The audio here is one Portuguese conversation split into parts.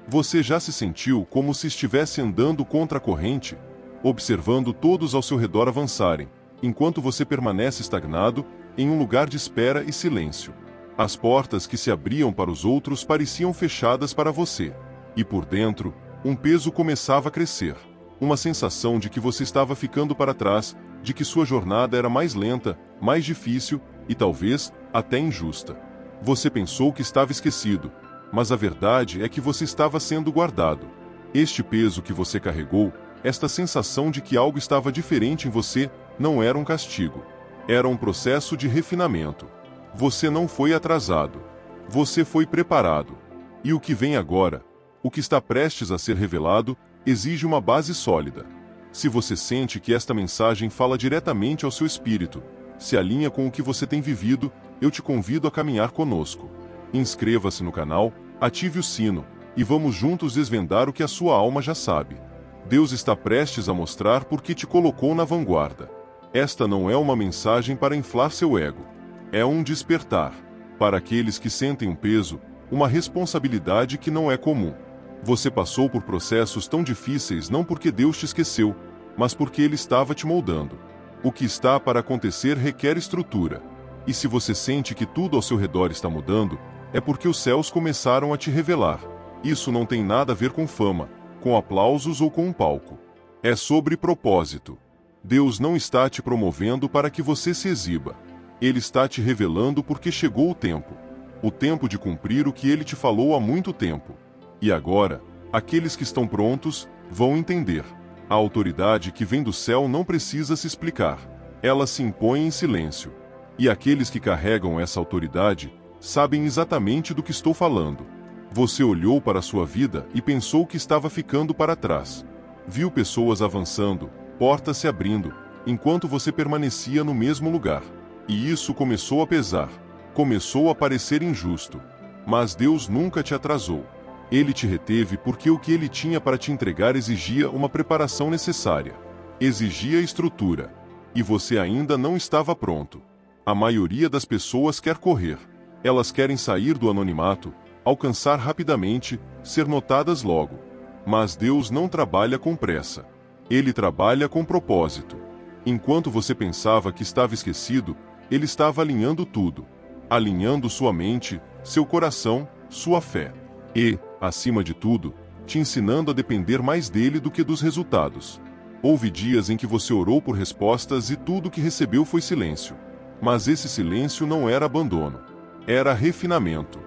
Você já se sentiu como se estivesse andando contra a corrente, observando todos ao seu redor avançarem, enquanto você permanece estagnado, em um lugar de espera e silêncio? As portas que se abriam para os outros pareciam fechadas para você. E por dentro, um peso começava a crescer. Uma sensação de que você estava ficando para trás, de que sua jornada era mais lenta, mais difícil e talvez até injusta. Você pensou que estava esquecido, mas a verdade é que você estava sendo guardado. Este peso que você carregou, esta sensação de que algo estava diferente em você, não era um castigo. Era um processo de refinamento. Você não foi atrasado. Você foi preparado. E o que vem agora, o que está prestes a ser revelado, exige uma base sólida. Se você sente que esta mensagem fala diretamente ao seu espírito, se alinha com o que você tem vivido, eu te convido a caminhar conosco. Inscreva-se no canal, ative o sino, e vamos juntos desvendar o que a sua alma já sabe. Deus está prestes a mostrar por que te colocou na vanguarda. Esta não é uma mensagem para inflar seu ego. É um despertar. Para aqueles que sentem um peso, uma responsabilidade que não é comum. Você passou por processos tão difíceis não porque Deus te esqueceu, mas porque Ele estava te moldando. O que está para acontecer requer estrutura. E se você sente que tudo ao seu redor está mudando, é porque os céus começaram a te revelar. Isso não tem nada a ver com fama, com aplausos ou com um palco. É sobre propósito. Deus não está te promovendo para que você se exiba. Ele está te revelando porque chegou o tempo. O tempo de cumprir o que Ele te falou há muito tempo. E agora, aqueles que estão prontos, vão entender. A autoridade que vem do céu não precisa se explicar. Ela se impõe em silêncio. E aqueles que carregam essa autoridade, sabem exatamente do que estou falando. Você olhou para a sua vida e pensou que estava ficando para trás. Viu pessoas avançando, portas se abrindo, enquanto você permanecia no mesmo lugar. E isso começou a pesar. Começou a parecer injusto. Mas Deus nunca te atrasou. Ele te reteve porque o que Ele tinha para te entregar exigia uma preparação necessária. Exigia estrutura. E você ainda não estava pronto. A maioria das pessoas quer correr. Elas querem sair do anonimato, alcançar rapidamente, ser notadas logo. Mas Deus não trabalha com pressa. Ele trabalha com propósito. Enquanto você pensava que estava esquecido, Ele estava alinhando tudo. Alinhando sua mente, seu coração, sua fé. E, acima de tudo, te ensinando a depender mais dele do que dos resultados. Houve dias em que você orou por respostas e tudo que recebeu foi silêncio. Mas esse silêncio não era abandono. Era refinamento.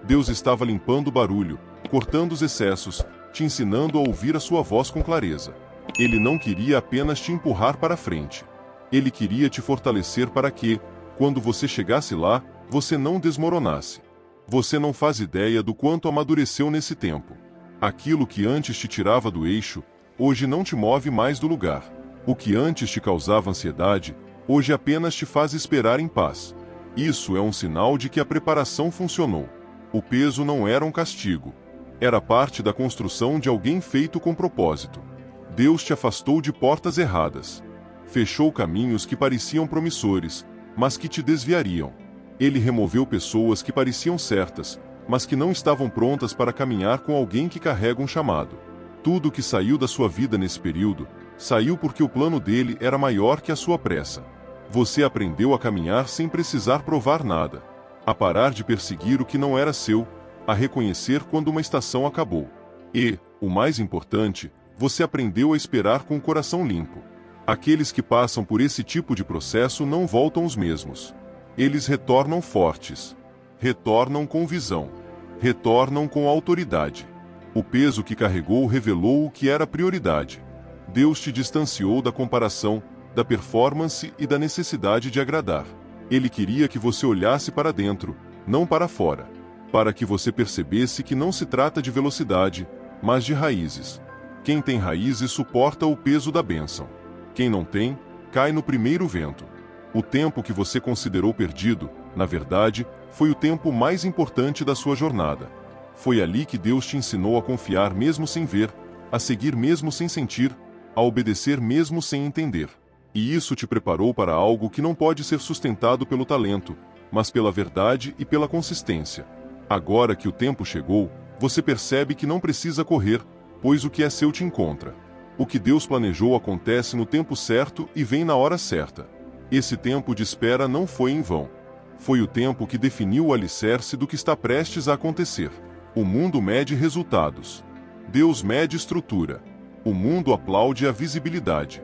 Deus estava limpando o barulho, cortando os excessos, te ensinando a ouvir a sua voz com clareza. Ele não queria apenas te empurrar para frente. Ele queria te fortalecer para que, quando você chegasse lá, você não desmoronasse. Você não faz ideia do quanto amadureceu nesse tempo. Aquilo que antes te tirava do eixo, hoje não te move mais do lugar. O que antes te causava ansiedade, hoje apenas te faz esperar em paz. Isso é um sinal de que a preparação funcionou. O peso não era um castigo. Era parte da construção de alguém feito com propósito. Deus te afastou de portas erradas. Fechou caminhos que pareciam promissores, mas que te desviariam. Ele removeu pessoas que pareciam certas, mas que não estavam prontas para caminhar com alguém que carrega um chamado. Tudo que saiu da sua vida nesse período, saiu porque o plano dele era maior que a sua pressa. Você aprendeu a caminhar sem precisar provar nada, a parar de perseguir o que não era seu, a reconhecer quando uma estação acabou. E, o mais importante, você aprendeu a esperar com o coração limpo. Aqueles que passam por esse tipo de processo não voltam os mesmos. Eles retornam fortes. Retornam com visão. Retornam com autoridade. O peso que carregou revelou o que era prioridade. Deus te distanciou da comparação, da performance e da necessidade de agradar. Ele queria que você olhasse para dentro, não para fora, para que você percebesse que não se trata de velocidade, mas de raízes. Quem tem raízes suporta o peso da bênção. Quem não tem, cai no primeiro vento. O tempo que você considerou perdido, na verdade, foi o tempo mais importante da sua jornada. Foi ali que Deus te ensinou a confiar mesmo sem ver, a seguir mesmo sem sentir, a obedecer mesmo sem entender. E isso te preparou para algo que não pode ser sustentado pelo talento, mas pela verdade e pela consistência. Agora que o tempo chegou, Você percebe que não precisa correr, pois o que é seu te encontra. O que Deus planejou acontece no tempo certo e vem na hora certa. Esse tempo de espera não foi em vão. Foi o tempo que definiu o alicerce do que está prestes a acontecer. O mundo mede resultados. Deus mede estrutura. O mundo aplaude a visibilidade.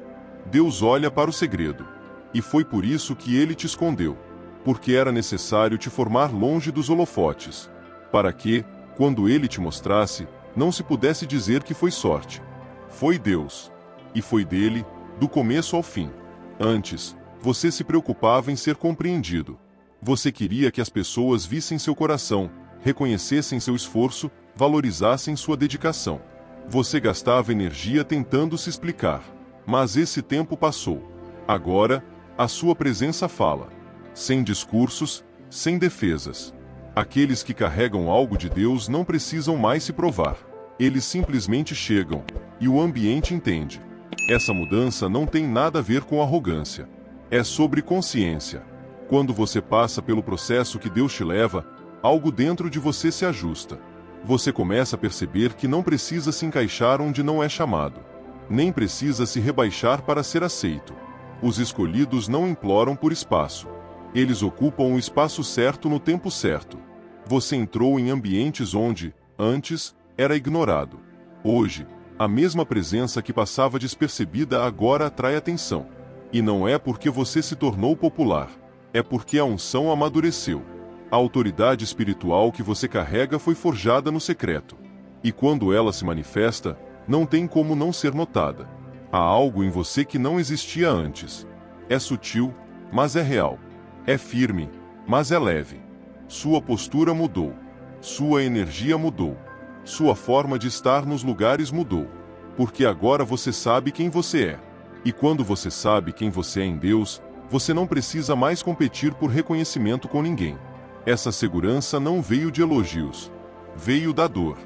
Deus olha para o segredo. E foi por isso que ele te escondeu. Porque era necessário te formar longe dos holofotes. Para que, quando ele te mostrasse, não se pudesse dizer que foi sorte. Foi Deus. E foi dele, do começo ao fim. Antes, você se preocupava em ser compreendido. Você queria que as pessoas vissem seu coração, reconhecessem seu esforço, valorizassem sua dedicação. Você gastava energia tentando se explicar. Mas esse tempo passou. Agora, a sua presença fala. Sem discursos, sem defesas. Aqueles que carregam algo de Deus não precisam mais se provar. Eles simplesmente chegam, e o ambiente entende. Essa mudança não tem nada a ver com arrogância. É sobre consciência. Quando você passa pelo processo que Deus te leva, algo dentro de você se ajusta. Você começa a perceber que não precisa se encaixar onde não é chamado. Nem precisa se rebaixar para ser aceito. Os escolhidos não imploram por espaço. Eles ocupam o espaço certo no tempo certo. Você entrou em ambientes onde, antes, era ignorado. Hoje, a mesma presença que passava despercebida agora atrai atenção. E não é porque você se tornou popular. É porque a unção amadureceu. A autoridade espiritual que você carrega foi forjada no secreto. E quando ela se manifesta, não tem como não ser notada. Há algo em você que não existia antes. É sutil, mas é real. É firme, mas é leve. Sua postura mudou. Sua energia mudou. Sua forma de estar nos lugares mudou. Porque agora você sabe quem você é. E quando você sabe quem você é em Deus, você não precisa mais competir por reconhecimento com ninguém. Essa segurança não veio de elogios. Veio da dor.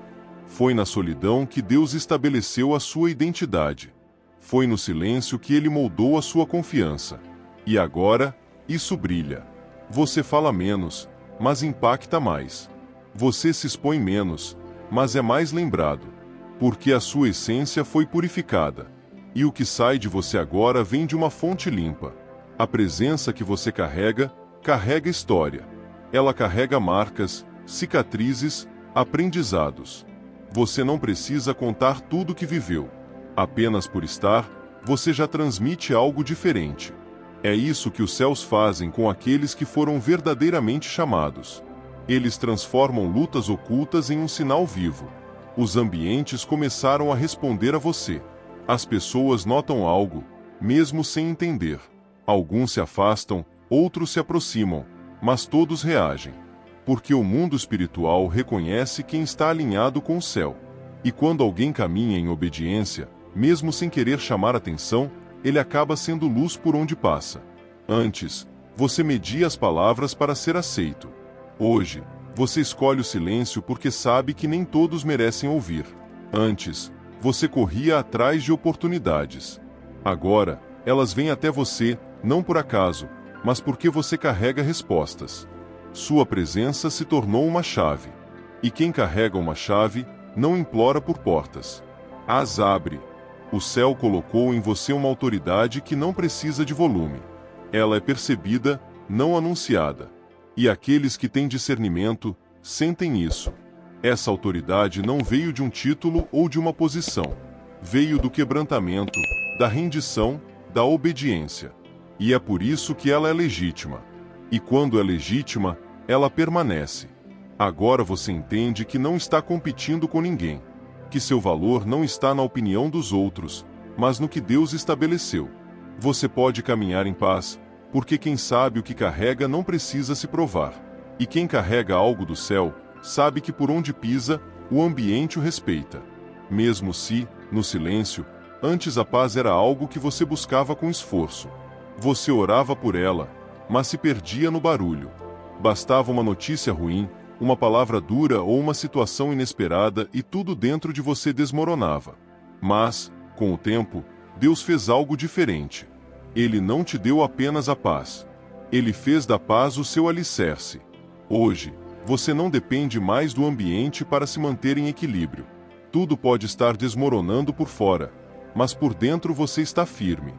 Foi na solidão que Deus estabeleceu a sua identidade. Foi no silêncio que ele moldou a sua confiança. E agora, isso brilha. Você fala menos, mas impacta mais. Você se expõe menos, mas é mais lembrado. Porque a sua essência foi purificada. E o que sai de você agora vem de uma fonte limpa. A presença que você carrega, carrega história. Ela carrega marcas, cicatrizes, aprendizados. Você não precisa contar tudo que viveu. Apenas por estar, você já transmite algo diferente. É isso que os céus fazem com aqueles que foram verdadeiramente chamados. Eles transformam lutas ocultas em um sinal vivo. Os ambientes começaram a responder a você. As pessoas notam algo, mesmo sem entender. Alguns se afastam, outros se aproximam, mas todos reagem. Porque o mundo espiritual reconhece quem está alinhado com o céu. E quando alguém caminha em obediência, mesmo sem querer chamar atenção, ele acaba sendo luz por onde passa. Antes, você media as palavras para ser aceito. Hoje, você escolhe o silêncio porque sabe que nem todos merecem ouvir. Antes, você corria atrás de oportunidades. Agora, elas vêm até você, não por acaso, mas porque você carrega respostas. Sua presença se tornou uma chave. E quem carrega uma chave, não implora por portas. As abre. O céu colocou em você uma autoridade que não precisa de volume. Ela é percebida, não anunciada. E aqueles que têm discernimento, sentem isso. Essa autoridade não veio de um título ou de uma posição. Veio do quebrantamento, da rendição, da obediência. E é por isso que ela é legítima. E quando é legítima, ela permanece. Agora você entende que não está competindo com ninguém. Que seu valor não está na opinião dos outros, mas no que Deus estabeleceu. Você pode caminhar em paz, porque quem sabe o que carrega não precisa se provar. E quem carrega algo do céu, sabe que por onde pisa, o ambiente o respeita. Mesmo se, no silêncio, antes a paz era algo que você buscava com esforço. Você orava por ela, mas se perdia no barulho. Bastava uma notícia ruim, uma palavra dura ou uma situação inesperada e tudo dentro de você desmoronava. Mas, com o tempo, Deus fez algo diferente. Ele não te deu apenas a paz. Ele fez da paz o seu alicerce. Hoje, Você não depende mais do ambiente para se manter em equilíbrio. Tudo pode estar desmoronando por fora, mas por dentro você está firme.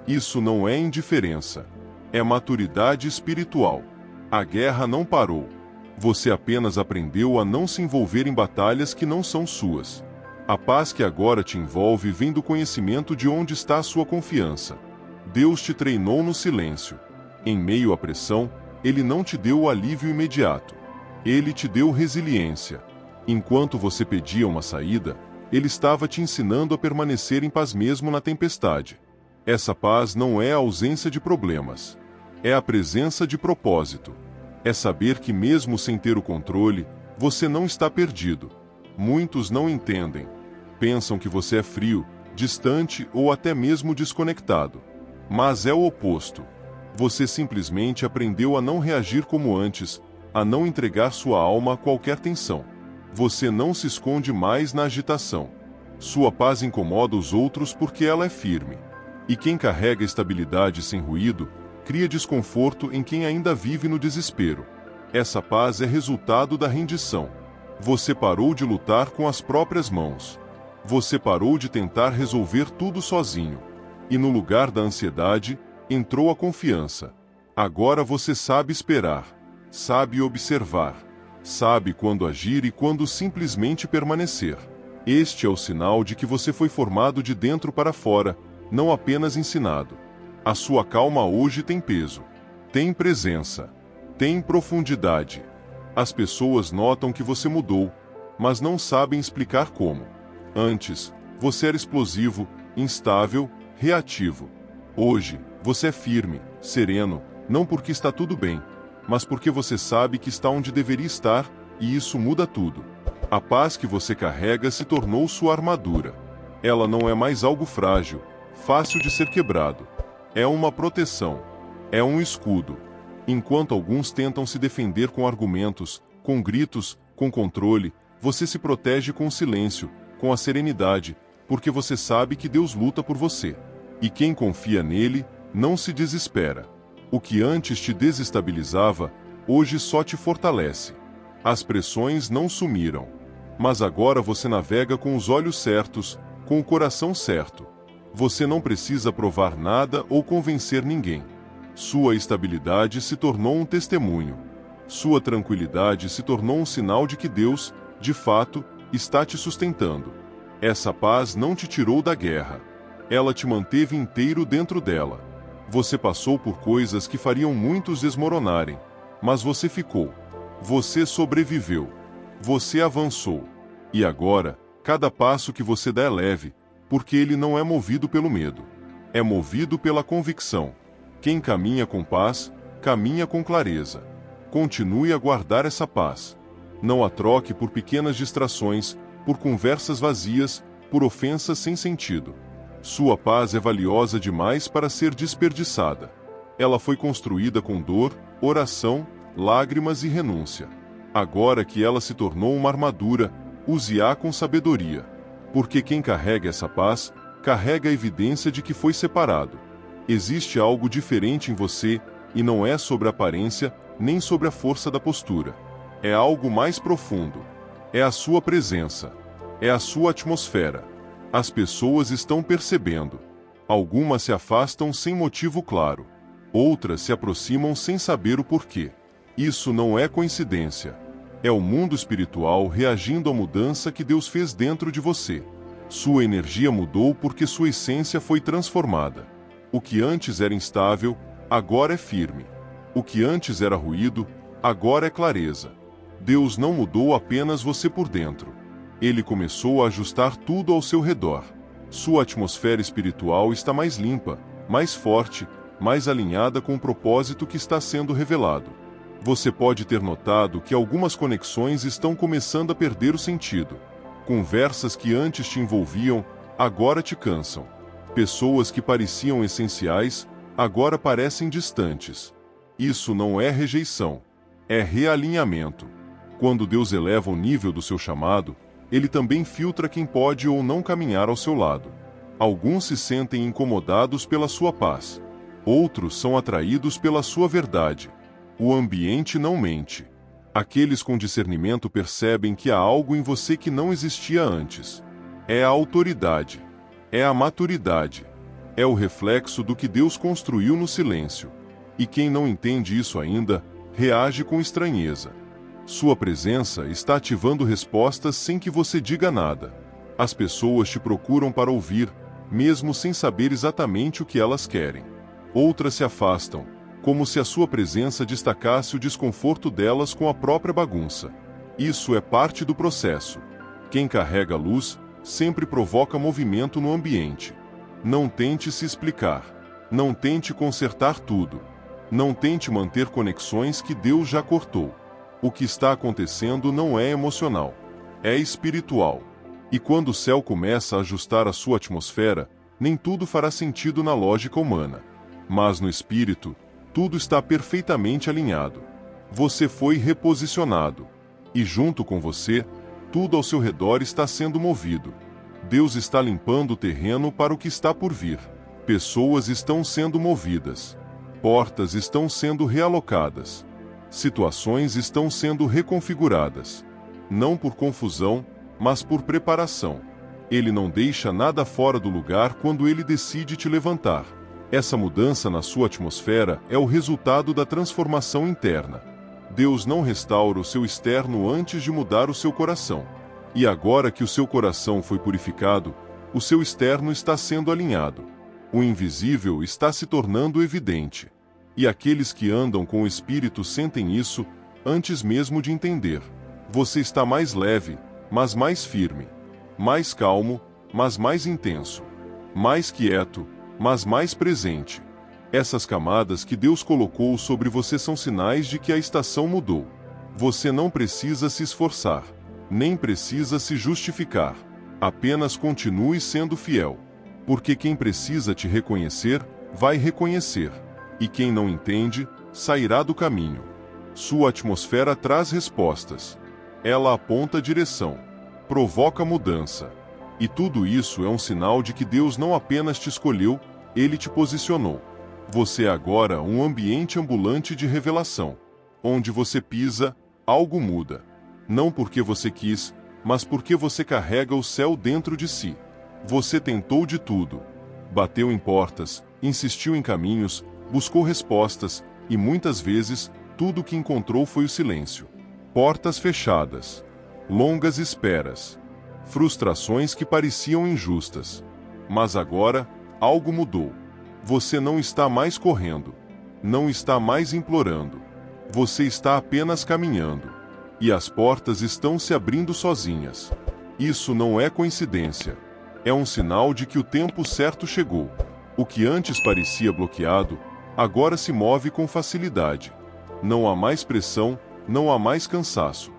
Isso não é indiferença. É maturidade espiritual. A guerra não parou. Você apenas aprendeu a não se envolver em batalhas que não são suas. A paz que agora te envolve vem do conhecimento de onde está a sua confiança. Deus te treinou no silêncio. Em meio à pressão, Ele não te deu o alívio imediato. Ele te deu resiliência. Enquanto você pedia uma saída, Ele estava te ensinando a permanecer em paz mesmo na tempestade. Essa paz não é a ausência de problemas. É a presença de propósito. É saber que mesmo sem ter o controle, você não está perdido. Muitos não entendem. Pensam que você é frio, distante ou até mesmo desconectado. Mas é o oposto. Você simplesmente aprendeu a não reagir como antes, a não entregar sua alma a qualquer tensão. Você não se esconde mais na agitação. Sua paz incomoda os outros porque ela é firme. E quem carrega estabilidade sem ruído, cria desconforto em quem ainda vive no desespero. Essa paz é resultado da rendição. Você parou de lutar com as próprias mãos. Você parou de tentar resolver tudo sozinho. E no lugar da ansiedade, entrou a confiança. Agora você sabe esperar, sabe observar, sabe quando agir e quando simplesmente permanecer. Este é o sinal de que você foi formado de dentro para fora, não apenas ensinado. A sua calma hoje tem peso, tem presença, tem profundidade. As pessoas notam que você mudou, mas não sabem explicar como. Antes, você era explosivo, instável, reativo. Hoje, você é firme, sereno, não porque está tudo bem, mas porque você sabe que está onde deveria estar, e isso muda tudo. A paz que você carrega se tornou sua armadura. Ela não é mais algo frágil, fácil de ser quebrado. É uma proteção. É um escudo. Enquanto alguns tentam se defender com argumentos, com gritos, com controle, você se protege com o silêncio, com a serenidade, porque você sabe que Deus luta por você. E quem confia nele, não se desespera. O que antes te desestabilizava, hoje só te fortalece. As pressões não sumiram. Mas agora você navega com os olhos certos, com o coração certo. Você não precisa provar nada ou convencer ninguém. Sua estabilidade se tornou um testemunho. Sua tranquilidade se tornou um sinal de que Deus, de fato, está te sustentando. Essa paz não te tirou da guerra. Ela te manteve inteiro dentro dela. Você passou por coisas que fariam muitos desmoronarem, mas você ficou. Você sobreviveu. Você avançou. E agora, cada passo que você dá é leve, porque ele não é movido pelo medo. É movido pela convicção. Quem caminha com paz, caminha com clareza. Continue a guardar essa paz. Não a troque por pequenas distrações, por conversas vazias, por ofensas sem sentido. Sua paz é valiosa demais para ser desperdiçada. Ela foi construída com dor, oração, lágrimas e renúncia. Agora que ela se tornou uma armadura, use-a com sabedoria. Porque quem carrega essa paz, carrega a evidência de que foi separado. Existe algo diferente em você, e não é sobre a aparência, nem sobre a força da postura. É algo mais profundo. É a sua presença. É a sua atmosfera. As pessoas estão percebendo. Algumas se afastam sem motivo claro. Outras se aproximam sem saber o porquê. Isso não é coincidência. É o mundo espiritual reagindo à mudança que Deus fez dentro de você. Sua energia mudou porque sua essência foi transformada. O que antes era instável, agora é firme. O que antes era ruído, agora é clareza. Deus não mudou apenas você por dentro. Ele começou a ajustar tudo ao seu redor. Sua atmosfera espiritual está mais limpa, mais forte, mais alinhada com o propósito que está sendo revelado. Você pode ter notado que algumas conexões estão começando a perder o sentido. Conversas que antes te envolviam, agora te cansam. Pessoas que pareciam essenciais, agora parecem distantes. Isso não é rejeição, é realinhamento. Quando Deus eleva o nível do seu chamado, Ele também filtra quem pode ou não caminhar ao seu lado. Alguns se sentem incomodados pela sua paz. Outros são atraídos pela sua verdade. O ambiente não mente. Aqueles com discernimento percebem que há algo em você que não existia antes. É a autoridade. É a maturidade. É o reflexo do que Deus construiu no silêncio. E quem não entende isso ainda, reage com estranheza. Sua presença está ativando respostas sem que você diga nada. As pessoas te procuram para ouvir, mesmo sem saber exatamente o que elas querem. Outras se afastam, como se a sua presença destacasse o desconforto delas com a própria bagunça. Isso é parte do processo. Quem carrega a luz sempre provoca movimento no ambiente. Não tente se explicar. Não tente consertar tudo. Não tente manter conexões que Deus já cortou. O que está acontecendo não é emocional. É espiritual. E quando o céu começa a ajustar a sua atmosfera, nem tudo fará sentido na lógica humana. Mas no espírito, tudo está perfeitamente alinhado. Você foi reposicionado. E junto com você, tudo ao seu redor está sendo movido. Deus está limpando o terreno para o que está por vir. Pessoas estão sendo movidas. Portas estão sendo realocadas. Situações estão sendo reconfiguradas. Não por confusão, mas por preparação. Ele não deixa nada fora do lugar quando ele decide te levantar. Essa mudança na sua atmosfera é o resultado da transformação interna. Deus não restaura o seu externo antes de mudar o seu coração. E agora que o seu coração foi purificado, o seu externo está sendo alinhado. O invisível está se tornando evidente. E aqueles que andam com o Espírito sentem isso, antes mesmo de entender. Você está mais leve, mas mais firme. Mais calmo, mas mais intenso. Mais quieto, mas mais presente. Essas camadas que Deus colocou sobre você são sinais de que a estação mudou. Você não precisa se esforçar, nem precisa se justificar. Apenas continue sendo fiel. Porque quem precisa te reconhecer, vai reconhecer. E quem não entende, sairá do caminho. Sua atmosfera traz respostas. Ela aponta direção. Provoca mudança. E tudo isso é um sinal de que Deus não apenas te escolheu, Ele te posicionou. Você é agora um ambiente ambulante de revelação. Onde você pisa, algo muda. Não porque você quis, mas porque você carrega o céu dentro de si. Você tentou de tudo. Bateu em portas, insistiu em caminhos, buscou respostas, e muitas vezes, tudo o que encontrou foi o silêncio. Portas fechadas. Longas esperas. Frustrações que pareciam injustas. Mas agora, algo mudou. Você não está mais correndo. Não está mais implorando. Você está apenas caminhando. E as portas estão se abrindo sozinhas. Isso não é coincidência. É um sinal de que o tempo certo chegou. O que antes parecia bloqueado, agora se move com facilidade. Não há mais pressão, não há mais cansaço.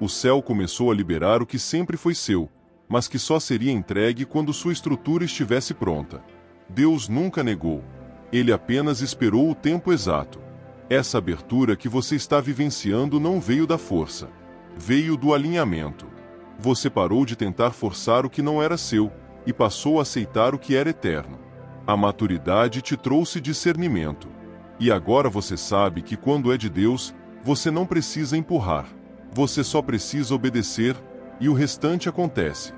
O céu começou a liberar o que sempre foi seu, mas que só seria entregue quando sua estrutura estivesse pronta. Deus nunca negou. Ele apenas esperou o tempo exato. Essa abertura que você está vivenciando não veio da força. Veio do alinhamento. Você parou de tentar forçar o que não era seu e passou a aceitar o que era eterno. A maturidade te trouxe discernimento. E agora você sabe que quando é de Deus, você não precisa empurrar. Você só precisa obedecer, e o restante acontece.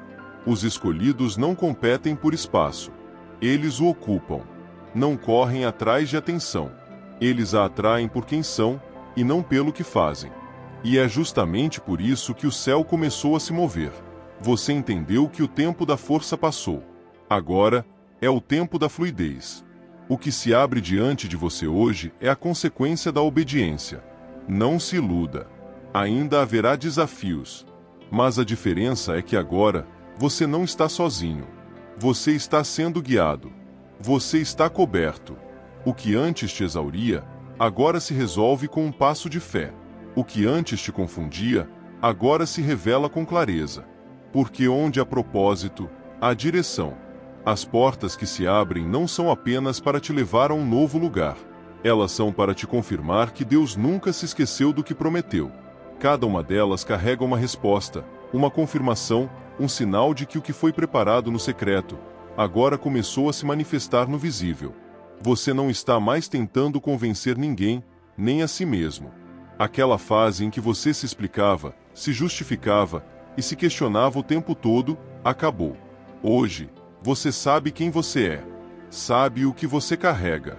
Os escolhidos não competem por espaço. Eles o ocupam. Não correm atrás de atenção. Eles a atraem por quem são, e não pelo que fazem. E é justamente por isso que o céu começou a se mover. Você entendeu que o tempo da força passou. Agora, é o tempo da fluidez. O que se abre diante de você hoje é a consequência da obediência. Não se iluda. Ainda haverá desafios. Mas a diferença é que agora, você não está sozinho. Você está sendo guiado. Você está coberto. O que antes te exauria, agora se resolve com um passo de fé. O que antes te confundia, agora se revela com clareza. Porque onde há propósito, há direção. As portas que se abrem não são apenas para te levar a um novo lugar. Elas são para te confirmar que Deus nunca se esqueceu do que prometeu. Cada uma delas carrega uma resposta, uma confirmação, um sinal de que o que foi preparado no secreto, agora começou a se manifestar no visível. Você não está mais tentando convencer ninguém, nem a si mesmo. Aquela fase em que você se explicava, se justificava e se questionava o tempo todo, acabou. Hoje, você sabe quem você é. Sabe o que você carrega.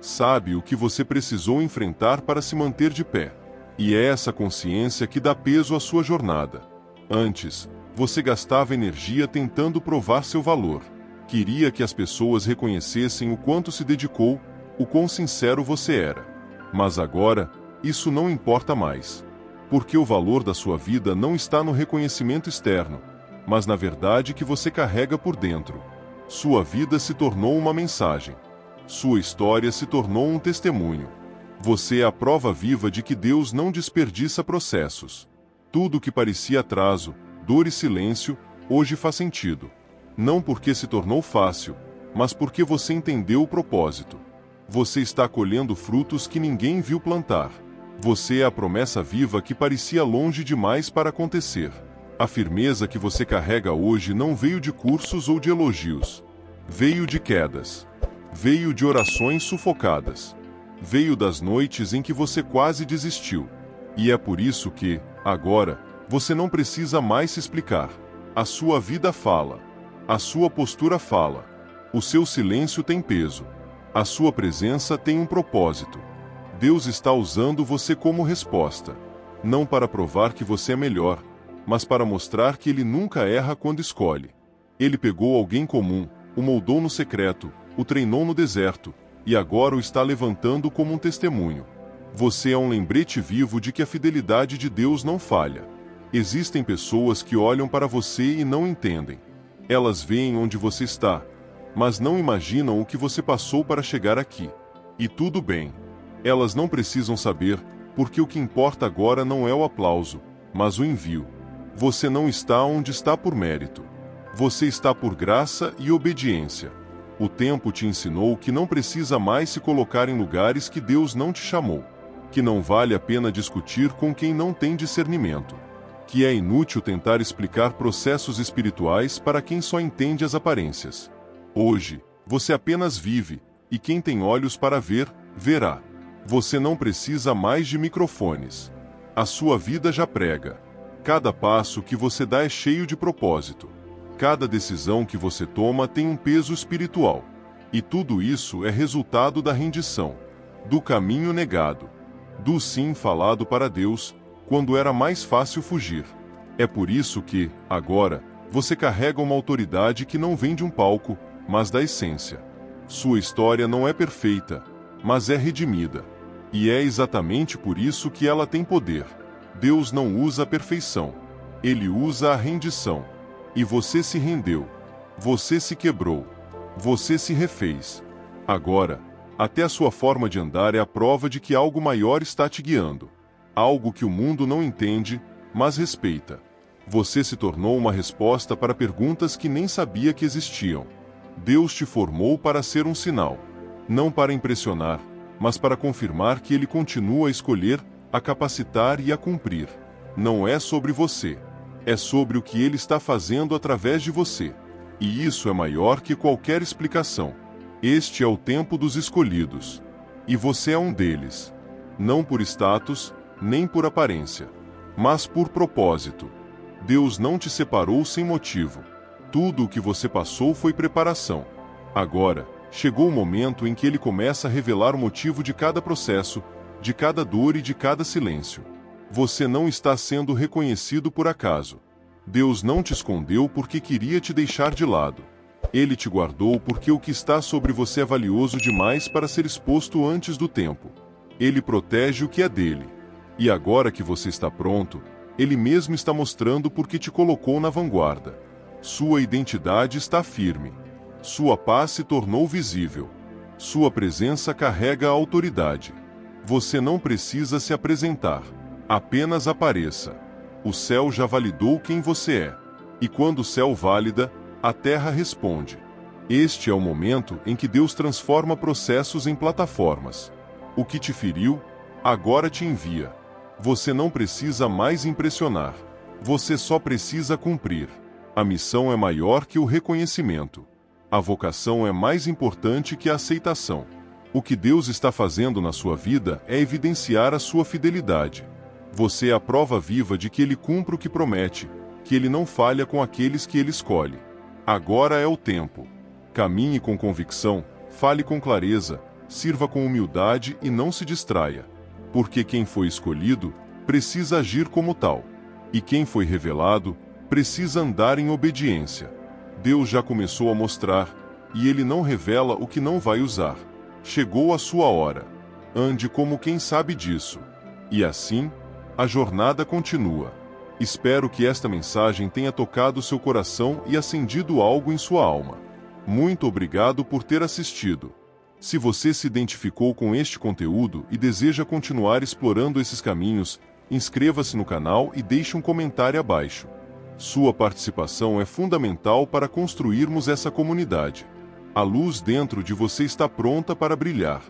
Sabe o que você precisou enfrentar para se manter de pé. E é essa consciência que dá peso à sua jornada. Antes, você gastava energia tentando provar seu valor. Queria que as pessoas reconhecessem o quanto se dedicou, o quão sincero você era. Mas agora, isso não importa mais. Porque o valor da sua vida não está no reconhecimento externo, mas na verdade que você carrega por dentro. Sua vida se tornou uma mensagem. Sua história se tornou um testemunho. Você é a prova viva de que Deus não desperdiça processos. Tudo que parecia atraso, dor e silêncio, hoje faz sentido. Não porque se tornou fácil, mas porque você entendeu o propósito. Você está colhendo frutos que ninguém viu plantar. Você é a promessa viva que parecia longe demais para acontecer. A firmeza que você carrega hoje não veio de cursos ou de elogios. Veio de quedas. Veio de orações sufocadas. Veio das noites em que você quase desistiu. E é por isso que, agora, você não precisa mais se explicar. A sua vida fala. A sua postura fala. O seu silêncio tem peso. A sua presença tem um propósito. Deus está usando você como resposta. Não para provar que você é melhor, mas para mostrar que Ele nunca erra quando escolhe. Ele pegou alguém comum, o moldou no secreto, o treinou no deserto, e agora o está levantando como um testemunho. Você é um lembrete vivo de que a fidelidade de Deus não falha. Existem pessoas que olham para você e não entendem. Elas veem onde você está, mas não imaginam o que você passou para chegar aqui. E tudo bem. Elas não precisam saber, porque o que importa agora não é o aplauso, mas o envio. Você não está onde está por mérito. Você está por graça e obediência. O tempo te ensinou que não precisa mais se colocar em lugares que Deus não te chamou. Que não vale a pena discutir com quem não tem discernimento. Que é inútil tentar explicar processos espirituais para quem só entende as aparências. Hoje, você apenas vive, e quem tem olhos para ver, verá. Você não precisa mais de microfones. A sua vida já prega. Cada passo que você dá é cheio de propósito. Cada decisão que você toma tem um peso espiritual. E tudo isso é resultado da rendição, do caminho negado, do sim falado para Deus, quando era mais fácil fugir. É por isso que, agora, você carrega uma autoridade que não vem de um palco, mas da essência. Sua história não é perfeita, mas é redimida. E é exatamente por isso que ela tem poder. Deus não usa a perfeição. Ele usa a rendição. E você se rendeu. Você se quebrou. Você se refez. Agora, até a sua forma de andar é a prova de que algo maior está te guiando. Algo que o mundo não entende, mas respeita. Você se tornou uma resposta para perguntas que nem sabia que existiam. Deus te formou para ser um sinal. Não para impressionar, mas para confirmar que Ele continua a escolher, a capacitar e a cumprir. Não é sobre você. É sobre o que Ele está fazendo através de você. E isso é maior que qualquer explicação. Este é o tempo dos escolhidos. E você é um deles. Não por status, nem por aparência, mas por propósito. Deus não te separou sem motivo. Tudo o que você passou foi preparação. Agora, chegou o momento em que Ele começa a revelar o motivo de cada processo, de cada dor e de cada silêncio. Você não está sendo reconhecido por acaso. Deus não te escondeu porque queria te deixar de lado. Ele te guardou porque o que está sobre você é valioso demais para ser exposto antes do tempo. Ele protege o que é dele. E agora que você está pronto, Ele mesmo está mostrando por que te colocou na vanguarda. Sua identidade está firme. Sua paz se tornou visível. Sua presença carrega a autoridade. Você não precisa se apresentar. Apenas apareça. O céu já validou quem você é. E quando o céu valida, a terra responde. Este é o momento em que Deus transforma processos em plataformas. O que te feriu, agora te envia. Você não precisa mais impressionar. Você só precisa cumprir. A missão é maior que o reconhecimento. A vocação é mais importante que a aceitação. O que Deus está fazendo na sua vida é evidenciar a sua fidelidade. Você é a prova viva de que Ele cumpre o que promete, que Ele não falha com aqueles que Ele escolhe. Agora é o tempo. Caminhe com convicção, fale com clareza, sirva com humildade e não se distraia. Porque quem foi escolhido, precisa agir como tal. E quem foi revelado, precisa andar em obediência. Deus já começou a mostrar, e Ele não revela o que não vai usar. Chegou a sua hora. Ande como quem sabe disso. E assim, a jornada continua. Espero que esta mensagem tenha tocado seu coração e acendido algo em sua alma. Muito obrigado por ter assistido. Se você se identificou com este conteúdo e deseja continuar explorando esses caminhos, inscreva-se no canal e deixe um comentário abaixo. Sua participação é fundamental para construirmos essa comunidade. A luz dentro de você está pronta para brilhar.